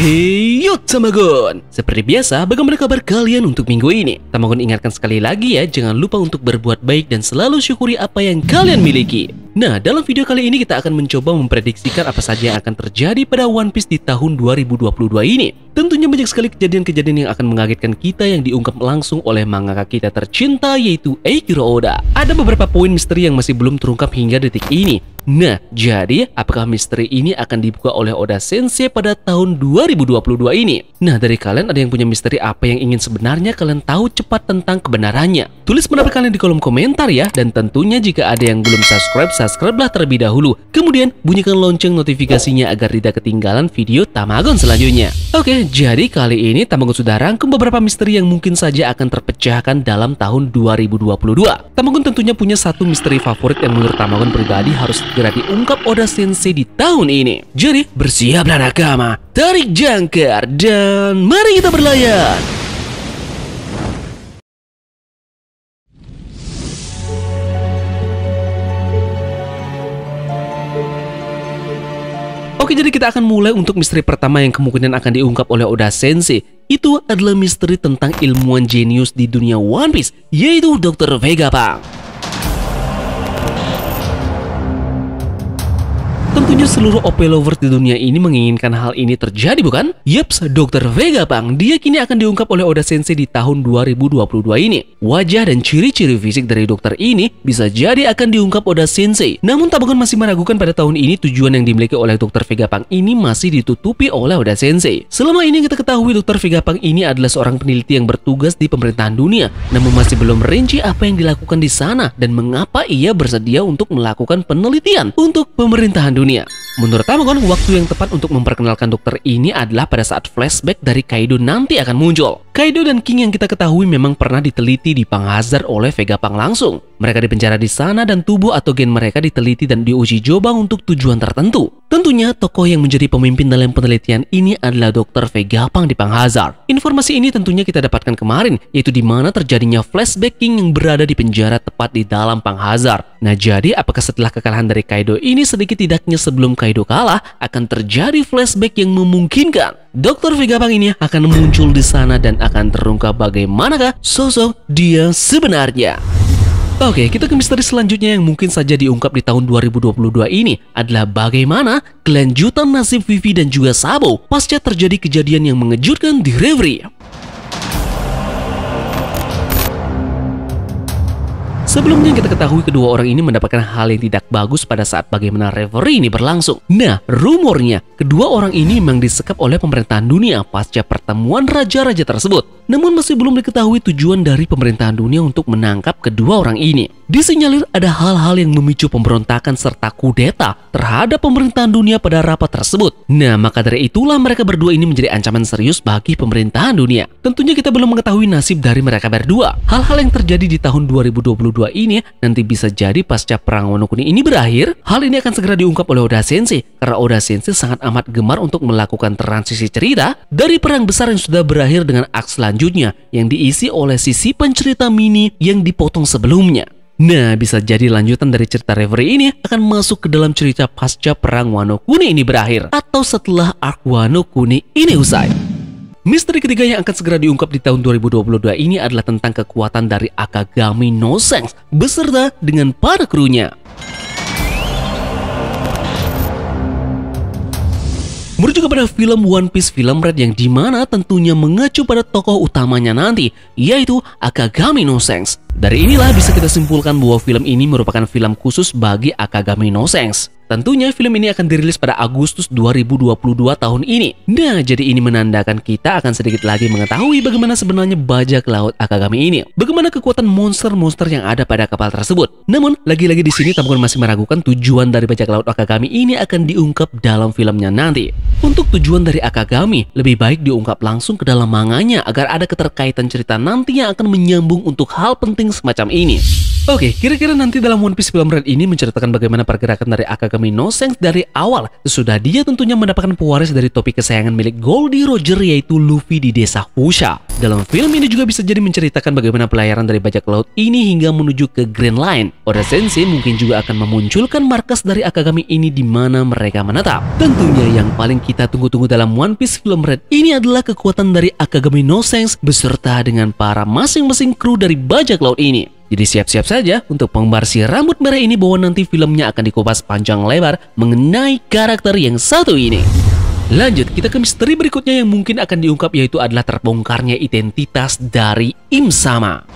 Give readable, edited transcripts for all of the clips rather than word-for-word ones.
Hey yo Tamagon, seperti biasa bagaimana kabar kalian untuk minggu ini? Tamagon ingatkan sekali lagi ya, jangan lupa untuk berbuat baik dan selalu syukuri apa yang kalian miliki. Nah, dalam video kali ini kita akan mencoba memprediksikan apa saja yang akan terjadi pada One Piece di tahun 2022 ini. Tentunya banyak sekali kejadian-kejadian yang akan mengagetkan kita yang diungkap langsung oleh mangaka kita tercinta yaitu Eiichiro Oda. Ada beberapa poin misteri yang masih belum terungkap hingga detik ini. Nah, jadi apakah misteri ini akan dibuka oleh Oda Sensei pada tahun 2022 ini? Nah, dari kalian ada yang punya misteri apa yang ingin sebenarnya kalian tahu cepat tentang kebenarannya? Tulis pendapat kalian di kolom komentar ya, dan tentunya jika ada yang belum subscribe, subscribe-lah terlebih dahulu. Kemudian bunyikan lonceng notifikasinya agar tidak ketinggalan video Tamagon selanjutnya. Oke, jadi kali ini Tamagon sudah rangkum beberapa misteri yang mungkin saja akan terpecahkan dalam tahun 2022. Tamagon tentunya punya satu misteri favorit yang menurut Tamagon pribadi harus segera diungkap Oda Sensei di tahun ini. Jadi bersiaplah nakama, tarik jangkar, dan mari kita berlayar. Oke, jadi kita akan mulai untuk misteri pertama yang kemungkinan akan diungkap oleh Oda Sensei. Itu adalah misteri tentang ilmuwan jenius di dunia One Piece, yaitu Dr. Vegapunk. Tentunya seluruh OP lovers di dunia ini menginginkan hal ini terjadi, bukan? Yeps, Dr. Vegapunk dia kini akan diungkap oleh Oda Sensei di tahun 2022 ini. Wajah dan ciri-ciri fisik dari dokter ini bisa jadi akan diungkap Oda Sensei. Namun Tamagon masih meragukan pada tahun ini tujuan yang dimiliki oleh Dr. Vegapunk ini masih ditutupi oleh Oda Sensei. Selama ini kita ketahui Dr. Vegapunk ini adalah seorang peneliti yang bertugas di pemerintahan dunia, namun masih belum rinci apa yang dilakukan di sana dan mengapa ia bersedia untuk melakukan penelitian untuk pemerintahan dunia. Menurut Tamagon, waktu yang tepat untuk memperkenalkan dokter ini adalah pada saat flashback dari Kaido nanti akan muncul. Kaido dan King yang kita ketahui memang pernah diteliti di Panghazard oleh Vegapunk langsung. Mereka dipenjara di sana dan tubuh atau gen mereka diteliti dan diuji coba untuk tujuan tertentu. Tentunya tokoh yang menjadi pemimpin dalam penelitian ini adalah Dr. Vegapunk di Panghazard. Informasi ini tentunya kita dapatkan kemarin, yaitu di mana terjadinya flashback King yang berada di penjara tepat di dalam Panghazard. Nah, jadi apakah setelah kekalahan dari Kaido ini sedikit tidaknya sebelum Kaido kalah akan terjadi flashback yang memungkinkan Dr. Vegapunk ini akan muncul di sana dan akan terungkap bagaimanakah sosok dia sebenarnya. Oke, kita ke misteri selanjutnya yang mungkin saja diungkap di tahun 2022 ini adalah bagaimana kelanjutan nasib Vivi dan juga Sabo pasca terjadi kejadian yang mengejutkan di Reverie. Sebelumnya kita ketahui kedua orang ini mendapatkan hal yang tidak bagus pada saat bagaimana Reverie ini berlangsung. Nah, rumornya kedua orang ini memang disekap oleh pemerintahan dunia pasca pertemuan raja-raja tersebut. Namun masih belum diketahui tujuan dari pemerintahan dunia untuk menangkap kedua orang ini. Disinyalir ada hal-hal yang memicu pemberontakan serta kudeta terhadap pemerintahan dunia pada rapat tersebut. Nah, maka dari itulah mereka berdua ini menjadi ancaman serius bagi pemerintahan dunia. Tentunya kita belum mengetahui nasib dari mereka berdua. Hal-hal yang terjadi di tahun 2022 ini nanti bisa jadi pasca perang Wano Kuni ini berakhir. Hal ini akan segera diungkap oleh Oda Sensei karena Oda Sensei sangat amat gemar untuk melakukan transisi cerita dari perang besar yang sudah berakhir dengan aks selanjutnya yang diisi oleh sisi pencerita mini yang dipotong sebelumnya. Nah, bisa jadi lanjutan dari cerita Reverie ini akan masuk ke dalam cerita pasca perang Wano Kuni ini berakhir atau setelah arc Wano Kuni ini usai. Misteri ketiga yang akan segera diungkap di tahun 2022 ini adalah tentang kekuatan dari Akagami no Sense beserta dengan para krunya. Merujuk kepada film One Piece Film Red yang dimana tentunya mengacu pada tokoh utamanya nanti, yaitu Akagami no Sense. Dari inilah bisa kita simpulkan bahwa film ini merupakan film khusus bagi Akagami no Sense. Tentunya film ini akan dirilis pada Agustus 2022 tahun ini. Nah, jadi ini menandakan kita akan sedikit lagi mengetahui bagaimana sebenarnya bajak laut Akagami ini. Bagaimana kekuatan monster-monster yang ada pada kapal tersebut. Namun, lagi-lagi di sini Tamagon masih meragukan tujuan dari bajak laut Akagami ini akan diungkap dalam filmnya nanti. Untuk tujuan dari Akagami, lebih baik diungkap langsung ke dalam manganya agar ada keterkaitan cerita nanti yang akan menyambung untuk hal penting semacam ini. Oke, kira-kira nanti dalam One Piece film Red ini menceritakan bagaimana pergerakan dari Akagami no Sense dari awal sesudah dia tentunya mendapatkan pewaris dari topi kesayangan milik Goldie Roger yaitu Luffy di desa Fusha. Dalam film ini juga bisa jadi menceritakan bagaimana pelayaran dari bajak laut ini hingga menuju ke Grand Line. Oda Sensei mungkin juga akan memunculkan markas dari Akagami ini di mana mereka menetap. Tentunya yang paling kita tunggu-tunggu dalam One Piece film Red ini adalah kekuatan dari Akagami no Sense beserta dengan para masing-masing kru dari bajak laut ini. Jadi siap-siap saja untuk penggemar si rambut merah ini bahwa nanti filmnya akan dikupas panjang lebar mengenai karakter yang satu ini. Lanjut, kita ke misteri berikutnya yang mungkin akan diungkap yaitu adalah terbongkarnya identitas dari Im Sama.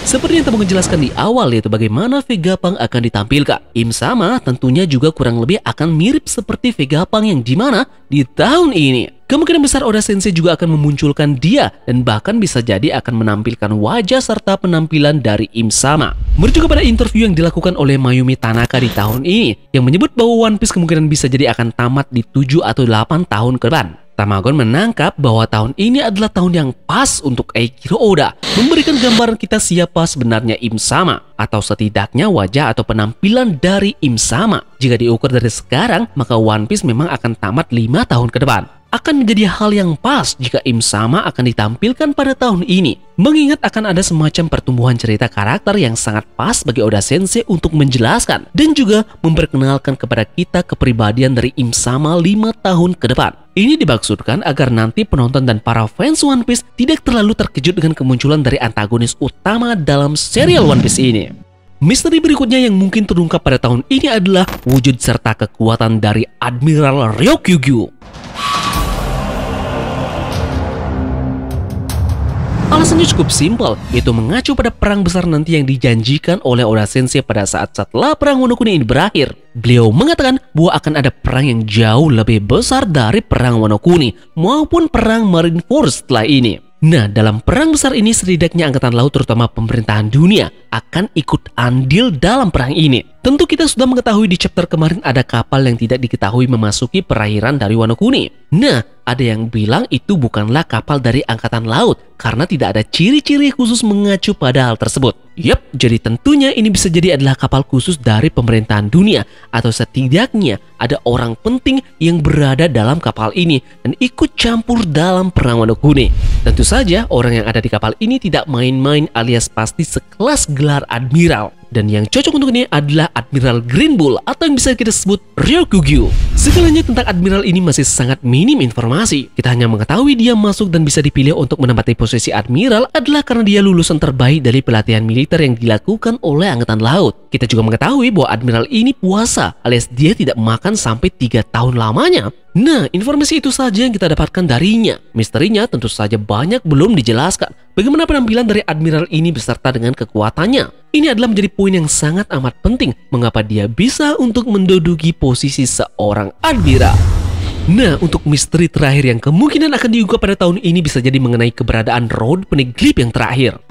Seperti yang telah menjelaskan di awal yaitu bagaimana Vegapunk akan ditampilkan. Im Sama tentunya juga kurang lebih akan mirip seperti Vegapunk yang dimana di tahun ini kemungkinan besar Oda Sensei juga akan memunculkan dia dan bahkan bisa jadi akan menampilkan wajah serta penampilan dari Im Sama. Merujuk kepada interview yang dilakukan oleh Mayumi Tanaka di tahun ini yang menyebut bahwa One Piece kemungkinan bisa jadi akan tamat di 7 atau 8 tahun ke depan. Tamagon menangkap bahwa tahun ini adalah tahun yang pas untuk Eiichiro Oda memberikan gambaran kita siapa sebenarnya Im Sama atau setidaknya wajah atau penampilan dari Im Sama. Jika diukur dari sekarang, maka One Piece memang akan tamat 5 tahun ke depan. Akan menjadi hal yang pas jika Im Sama akan ditampilkan pada tahun ini, mengingat akan ada semacam pertumbuhan cerita karakter yang sangat pas bagi Oda Sensei untuk menjelaskan dan juga memperkenalkan kepada kita kepribadian dari Im Sama 5 tahun ke depan. Ini dimaksudkan agar nanti penonton dan para fans One Piece tidak terlalu terkejut dengan kemunculan dari antagonis utama dalam serial One Piece ini. Misteri berikutnya yang mungkin terungkap pada tahun ini adalah wujud serta kekuatan dari Admiral Ryokugyu. Alasannya cukup simpel, yaitu mengacu pada perang besar nanti yang dijanjikan oleh Oda Sensei pada saat setelah perang Wano Kuni ini berakhir. Beliau mengatakan bahwa akan ada perang yang jauh lebih besar dari perang Wano Kuni maupun perang Marineford setelah ini. Nah, dalam perang besar ini setidaknya angkatan laut terutama pemerintahan dunia akan ikut andil dalam perang ini. Tentu kita sudah mengetahui di chapter kemarin ada kapal yang tidak diketahui memasuki perairan dari Wano Kuni. Nah, ada yang bilang itu bukanlah kapal dari angkatan laut karena tidak ada ciri-ciri khusus mengacu pada hal tersebut. Yap, jadi tentunya ini bisa jadi adalah kapal khusus dari pemerintahan dunia atau setidaknya ada orang penting yang berada dalam kapal ini dan ikut campur dalam perang Wano Kuni. Tentu saja orang yang ada di kapal ini tidak main-main alias pasti sekelas gelar admiral. Dan yang cocok untuk ini adalah Admiral Green Bull atau yang bisa kita sebut Ryokugyu. Segalanya tentang Admiral ini masih sangat minim informasi. Kita hanya mengetahui dia masuk dan bisa dipilih untuk menempati posisi Admiral adalah karena dia lulusan terbaik dari pelatihan militer yang dilakukan oleh Angkatan Laut. Kita juga mengetahui bahwa Admiral ini puasa alias dia tidak makan sampai 3 tahun lamanya. Nah, informasi itu saja yang kita dapatkan darinya. Misterinya tentu saja banyak belum dijelaskan. Bagaimana penampilan dari Admiral ini beserta dengan kekuatannya? Ini adalah menjadi poin yang sangat amat penting mengapa dia bisa untuk menduduki posisi seorang Admiral. Nah, untuk misteri terakhir yang kemungkinan akan diungkap pada tahun ini bisa jadi mengenai keberadaan Road Poneglyph yang terakhir.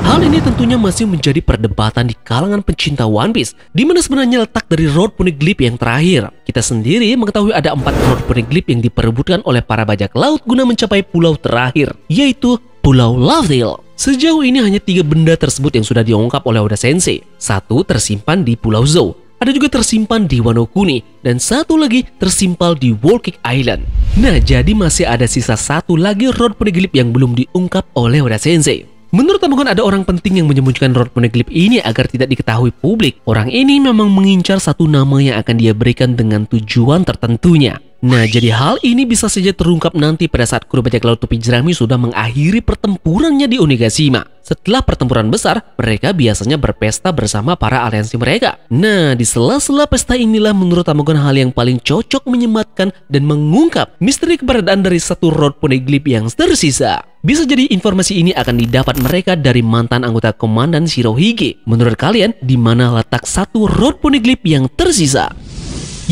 Hal ini tentunya masih menjadi perdebatan di kalangan pencinta One Piece, di mana sebenarnya letak dari Road Poneglyph yang terakhir. Kita sendiri mengetahui ada 4 Road Poneglyph yang diperebutkan oleh para bajak laut guna mencapai pulau terakhir, yaitu Pulau Lovedale. Sejauh ini hanya 3 benda tersebut yang sudah diungkap oleh Oda Sensei. 1 tersimpan di Pulau Zou, ada juga tersimpan di Wano Kuni, dan 1 lagi tersimpan di Whole Cake Island. Nah, jadi masih ada sisa 1 lagi Road Poneglyph yang belum diungkap oleh Oda Sensei. Menurut Tamagon ada orang penting yang menyembunyikan Road Poneglyph ini agar tidak diketahui publik. Orang ini memang mengincar 1 nama yang akan dia berikan dengan tujuan tertentunya. Nah, jadi hal ini bisa saja terungkap nanti pada saat kru bajak laut topi jerami sudah mengakhiri pertempurannya di Onigashima. Setelah pertempuran besar, mereka biasanya berpesta bersama para aliansi mereka. Nah, di sela-sela pesta inilah menurut Tamagon hal yang paling cocok menyematkan dan mengungkap misteri keberadaan dari 1 Road Poneglyph yang tersisa. Bisa jadi informasi ini akan didapat mereka dari mantan anggota Komandan Shirohige. Menurut kalian, di mana letak 1 Road Poneglyph yang tersisa?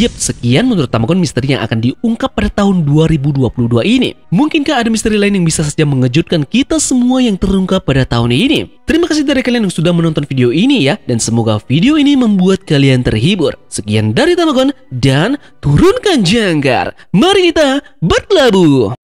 Yep, sekian menurut Tamagon misteri yang akan diungkap pada tahun 2022 ini. Mungkinkah ada misteri lain yang bisa saja mengejutkan kita semua yang terungkap pada tahun ini? Terima kasih dari kalian yang sudah menonton video ini ya, dan semoga video ini membuat kalian terhibur. Sekian dari Tamagon, dan turunkan jangkar. Mari kita berlabuh.